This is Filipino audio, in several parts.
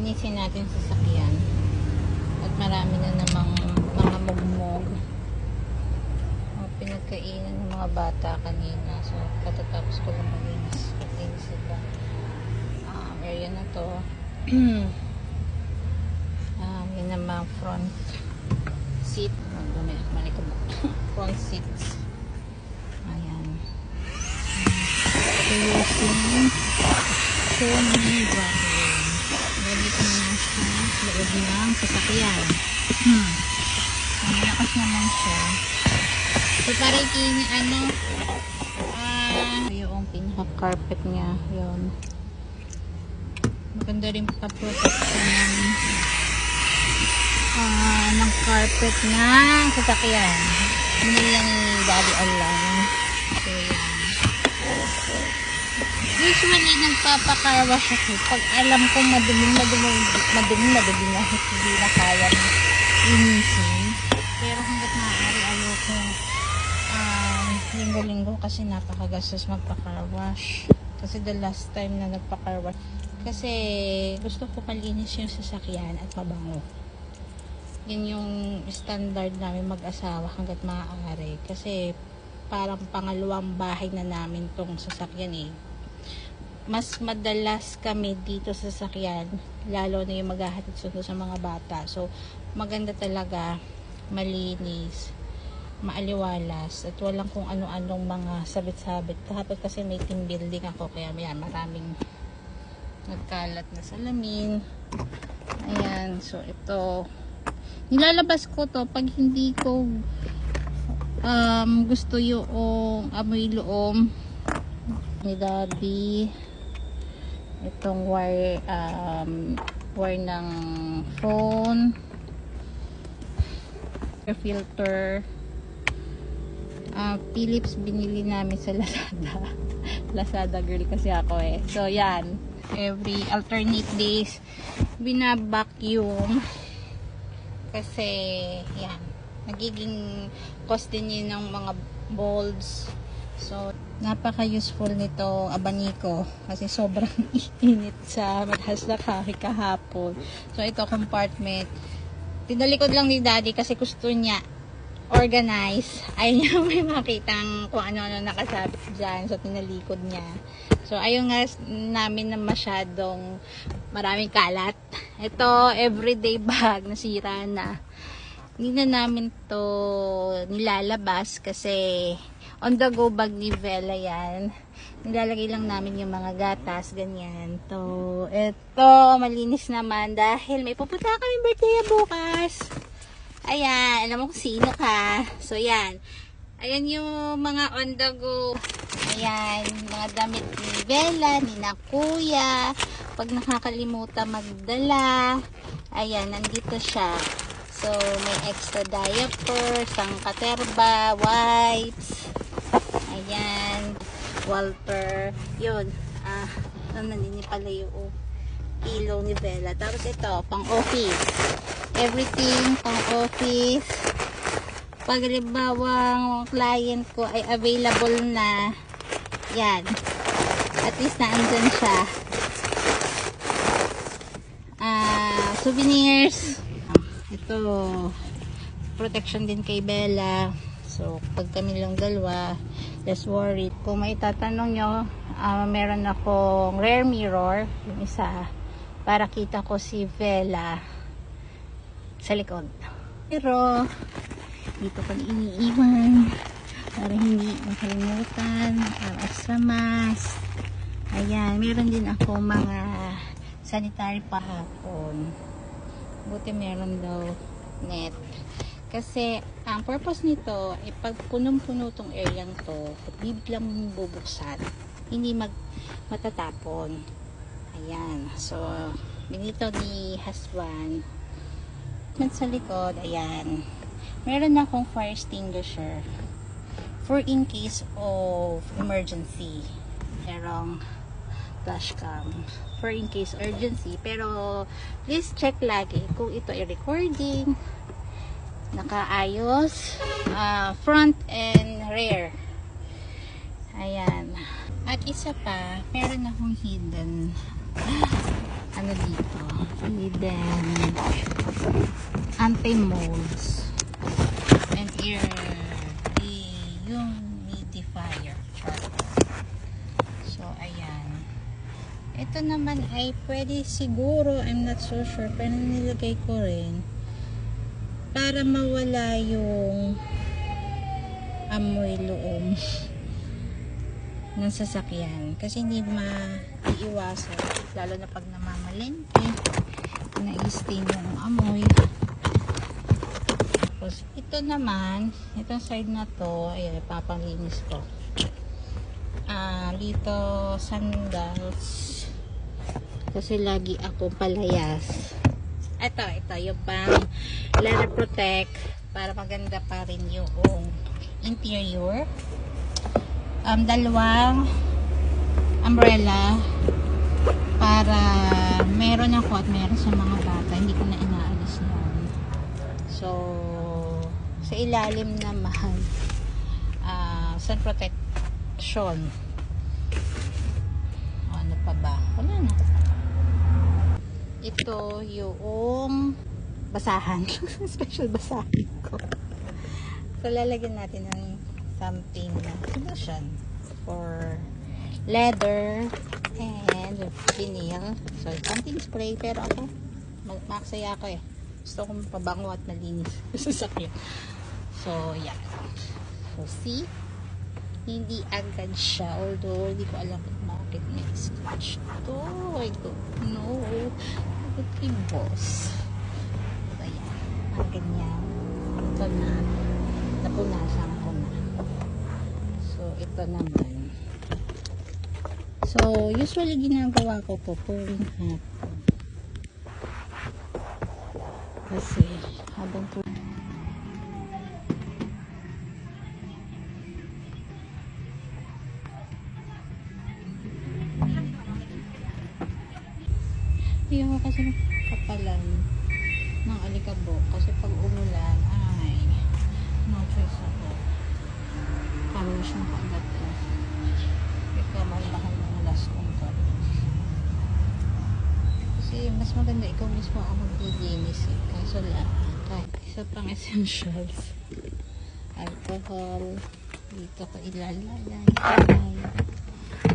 linisin natin sa sasakyan. At marami na namang mga mugmog. Pinagkainan ng mga bata kanina. So, katatapos ko lang malinis. Malinis ito. Area na to. Yun naman front seat. Front seats. Ayan. So, using Sony vacuum. Ready ko na sa loob ng sasakyan. Malakas naman siya. So, para yung pinaka-carpet niya. Yun. Maganda rin pa-protection ng carpet na sasakyan. Hindi lang ni Daddy online. So, yan. Usually, nagpapakarwash ako. Pag alam ko madumi na hindi na kaya linisin. Pero hanggat maaari, ayoko linggo-linggo kasi napakagastos magpakarwash. Kasi the last time na nagpakarwash, kasi gusto ko malinis yung sasakyan at mabango. Yan yung standard namin mag-asawa hanggat maaari. Kasi parang pangalawang bahay na namin tong sasakyan eh. Mas madalas kami dito sa sasakyan, lalo na yung maghahatid sundo sa mga bata. So, maganda talaga, malinis, maaliwalas, at walang kung ano-anong mga sabit-sabit. Kahapon kasi may team building ako, kaya yan, maraming nagkalat na salamin. Ayan, so ito. Nilalabas ko to pag hindi ko gusto yung amoy loom ni Daddy. Itong wire ng phone, filter, Philips binili namin sa Lazada. Lazada girl kasi ako eh. So yan, every alternate days binabacuum kasi yan, nagiging cost din yun ng mga bulbs. So napaka-useful nito abaniko kasi sobrang init sa mataas na kahapon. So ito compartment. Tinalikod lang ni Daddy kasi gusto niya organize. Ayaw niya may makitang kung ano-ano nakasabit dyan. So tinalikod niya. So ayaw nga namin na masyadong maraming kalat. Ito everyday bag nasira na. Hindi na namin to nilalabas kasi on the go bag ni Vela yan. Nilalagay lang namin yung mga gatas, ganyan. To, ito, malinis naman dahil may pupunta kami birthday bukas. Ayan, alam mo kung sino ka. So, yan. Ayan yung mga on the go. Ayan, mga damit ni Vela, ni na Kuya. Pag nakakalimutan magdala. Ayan, nandito siya. So, may extra diaper, sangkaterba, wipes. Ayan, Walter. Yun. Nandini pala yung kilo ni Bella. Tapos ito, pang office. Everything pang office. Pag libawang client ko ay available na, yan. At least naandyan siya. Souvenirs. Ito, protection din kay Bella. So, pag kami lang dalawa, less worried. Kung may tatanong nyo, meron akong rear mirror, yung isa, para kita ko si Vela sa likod. Pero, dito ko iniiwan para hindi makalimutan, para extra mask. Ayan, meron din ako mga sanitary pahapon. Buti meron daw net. Kasi, ang purpose nito, pag punong-puno tong area to, biglang bubuksan. Hindi matatapon. Ayan. So, binito ni husband. Sa likod, ayan. Meron akong fire extinguisher for in case of emergency. Merong flash cam for in case urgency. Pero, please check lagi kung ito ay recording, nakaayos, front and rear. Ayan. At isa pa, meron akong hidden ano dito, hidden anti-molds and air humidifier. So ayan, ito naman ay pwede siguro, I'm not so sure, pero nilagay ko rin para mawala yung amoy loob ng sasakyan, kasi hindi maiiwasan lalo na pag namamalengke, na-stain yung amoy. Tapos ito naman, itong side na to, ayan, papanglinis ko. Dito sandals, kasi lagi ako palayas. Ito yung pang leather protect para maganda pa rin yung interior. Dalawang umbrella para meron ako at meron sa mga bata, hindi ko na inaalis yan. So sa ilalim naman sun protection. Ano pa ba? Wala na. Ito yung basahan. Special basahan ko. So lalagyan natin ng something na solution for leather and vinyl. So something spray, pero ako maksaya ako eh. Gusto kong pabango at malinis sa sasakyan. So yeah. So see, hindi agad siya, although hindi ko alam kung bakit may scratch to. I don't know. Okay, boss. So ayan, ang ganyan. Ito na, napunasan ko na. So ito naman, so usually ginagawa ko po tuwing hapon, kasi habang yung kasi kapalan ng alikabok, kasi pag umulan ay no choice ako, karos na kagat ko. Ikaw malakang mga last kong karos, kasi mas maganda ikaw mismo ang maglilinis eh. Kaso lang, kahit isa pang essentials, alcohol dito ko ilalagay.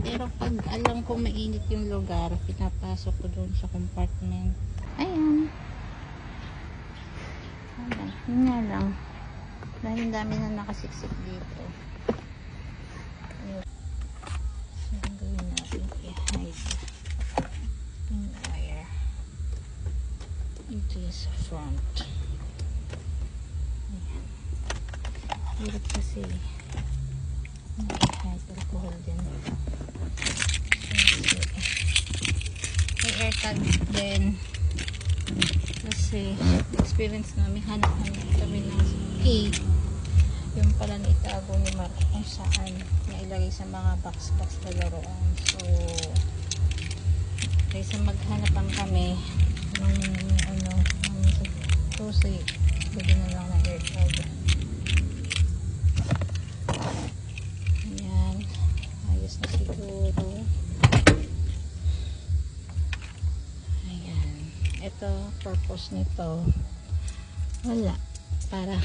Pero pag alam ko mainit yung lugar, pinapasok ko doon sa compartment. Ayan. Yun nga lang, dahil dami na nakasiksik dito. So, ang gawin natin, i-hide yung wire. Ito yung sa front. Ayan. Hirap kasi i-hide, alcohol din. May air tags din, kasi experience namin, hanap-hanap kami ng key, yung pala na itago ni Mark kung saan nailagay sa mga box-box na laruan. So kaysa maghanapang kami ng susi, bigyan na lang ng air tag. Ayan, ayos na siguro. Ito, purpose nito, wala, para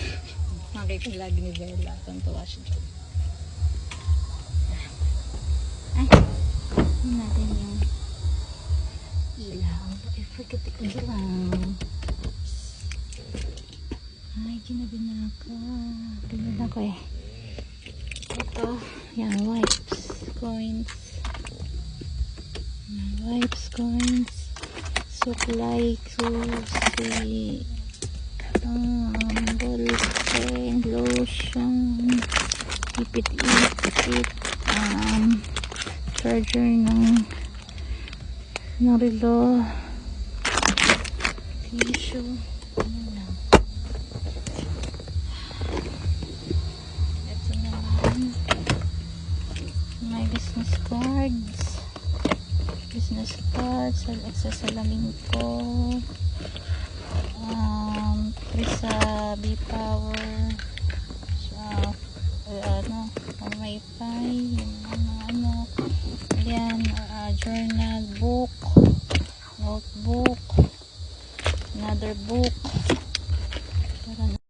makikita lagi ni Bella itong wash job. Ay, yun natin yung ilaw. I forget the ilaw. Ay, ginabi na ako. Ginabi ako eh. Ito, yan, wipes, coins. Wipes, coins. Suklay, susi, ballpen, lotion, ipit-ipit, charger ng relo, tissue, ano lang. Ito naman, my business cards. Sa salamin ko, sa B-Power, sa wifi, yung ayan, journal, book, Notebook. Another book.